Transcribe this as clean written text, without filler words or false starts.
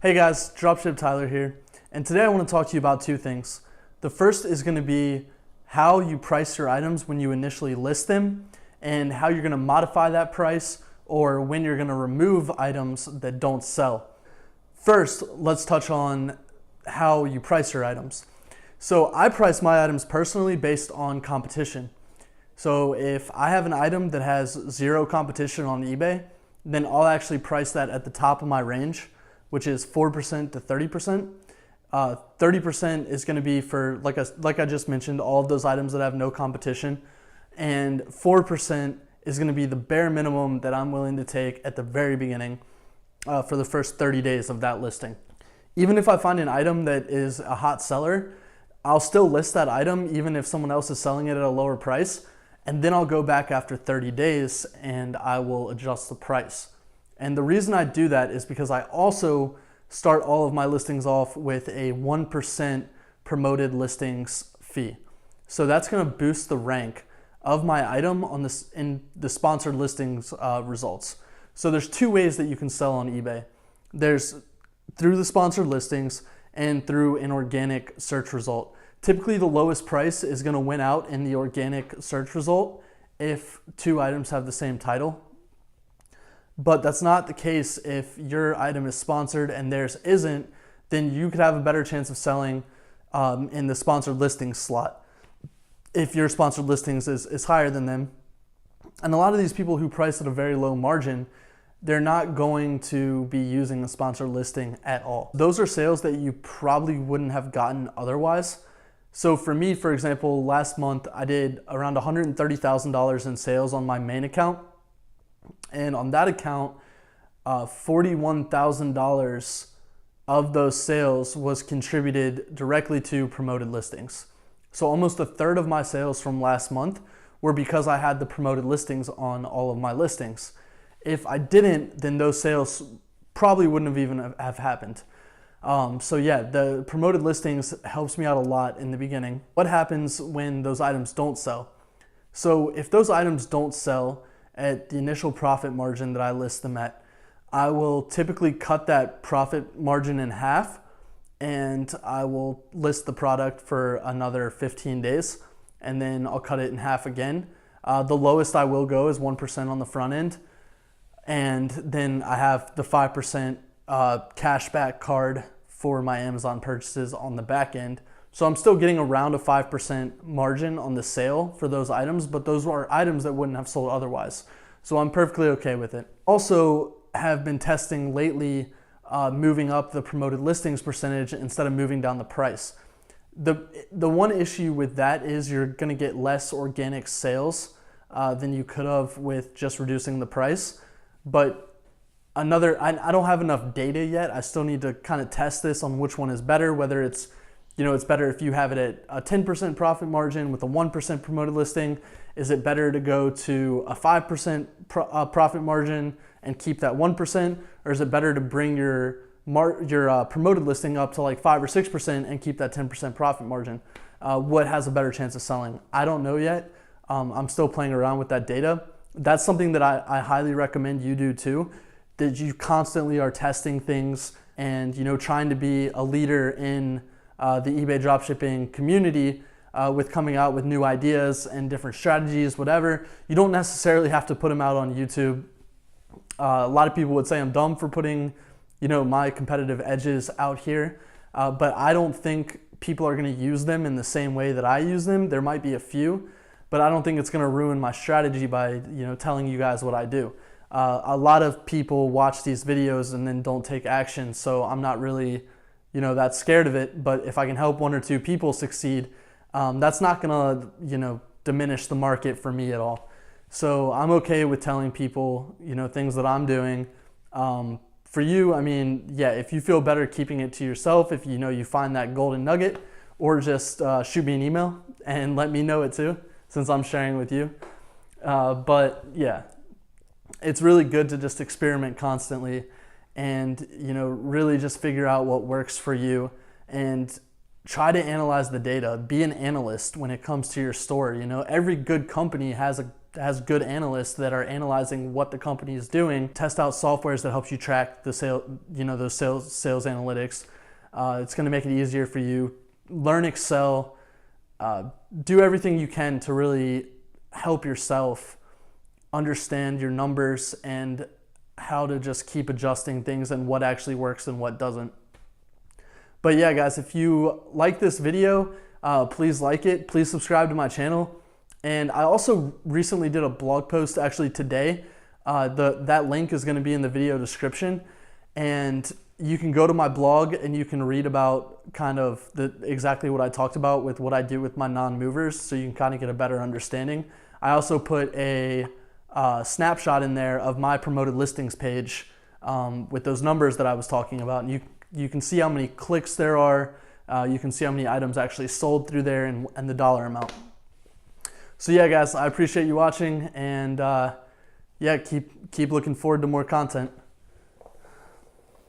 Hey guys, Dropship Tyler here, and today I want to talk to you about two things. The first is going to be how you price your items when you initially list them, and how you're going to modify that price, or when you're going to remove items that don't sell. First, let's touch on how you price your items. So I price my items personally based on competition. So if I have an item that has zero competition on eBay, then I'll actually price that at the top of my range, which is 4% to 30%. 30% is going to be for, like I just mentioned, all of those items that have no competition. And 4% is going to be the bare minimum that I'm willing to take at the very beginning for the first 30 days of that listing. Even if I find an item that is a hot seller, I'll still list that item even if someone else is selling it at a lower price. And then I'll go back after 30 days and I will adjust the price. And the reason I do that is because I also start all of my listings off with a 1% promoted listings fee. So that's going to boost the rank of my item on this in the sponsored listings results. So there's two ways that you can sell on eBay. There's through the sponsored listings and through an organic search result. Typically the lowest price is going to win out in the organic search result if two items have the same title. But that's not the case if your item is sponsored and theirs isn't. Then you could have a better chance of selling in the sponsored listings slot if your sponsored listings is higher than them. And a lot of these people who price at a very low margin, they're not going to be using a sponsored listing at all. Those are sales that you probably wouldn't have gotten otherwise. So for me, for example, last month I did around $130,000 in sales on my main account. And on that account, $41,000 of those sales was contributed directly to promoted listings. So almost a third of my sales from last month were because I had the promoted listings on all of my listings. If I didn't, then those sales probably wouldn't have even have happened. So yeah, the promoted listings helps me out a lot in the beginning. What happens when those items don't sell? So if those items don't sell at the initial profit margin that I list them at, I will typically cut that profit margin in half and I will list the product for another 15 days and then I'll cut it in half again. The lowest I will go is 1% on the front end, and then I have the 5% cashback card for my Amazon purchases on the back end. So I'm still getting around a 5% margin on the sale for those items, but those are items that wouldn't have sold otherwise. So I'm perfectly okay with it. Also have been testing lately moving up the promoted listings percentage instead of moving down the price. The one issue with that is you're gonna get less organic sales than you could have with just reducing the price. But I don't have enough data yet. I still need to kind of test this on which one is better, whether it's better if you have it at a 10% profit margin with a 1% promoted listing. Is it better to go to a 5% profit margin and keep that 1%? Or is it better to bring your promoted listing up to like 5 or 6% and keep that 10% profit margin? What has a better chance of selling? I don't know yet. I'm still playing around with that data. That's something that I highly recommend you do too, that you constantly are testing things and trying to be a leader in the eBay dropshipping community with coming out with new ideas and different strategies, whatever. You don't necessarily have to put them out on YouTube. A lot of people would say I'm dumb for putting my competitive edges out here, but I don't think people are going to use them in the same way that I use them. There might be a few, but I don't think it's going to ruin my strategy by telling you guys what I do. A lot of people watch these videos and then don't take action, so I'm not really that scared of it. But if I can help one or two people succeed, that's not gonna diminish the market for me at all. So I'm okay with telling people things that I'm doing. For you, I mean, yeah, if you feel better keeping it to yourself, if you find that golden nugget, or just shoot me an email and let me know it too, since I'm sharing with you. But yeah, it's really good to just experiment constantly and really just figure out what works for you and try to analyze the data. Be an analyst when it comes to your store. Every good company has a has good analysts that are analyzing what the company is doing. Test out softwares that helps you track the those sales analytics. It's going to make it easier for you. Learn Excel. Do everything you can to really help yourself understand your numbers and how to just keep adjusting things and what actually works and what doesn't. But yeah, guys, if you like this video, please like it. Please subscribe to my channel. And I also recently did a blog post actually today. That link is going to be in the video description. And you can go to my blog and you can read about kind of exactly what I talked about with what I do with my non-movers, so you can kind of get a better understanding. I also put a snapshot in there of my promoted listings page with those numbers that I was talking about. And you can see how many clicks there are. You can see how many items actually sold through there and the dollar amount. So yeah, guys, I appreciate you watching, and yeah, keep looking forward to more content.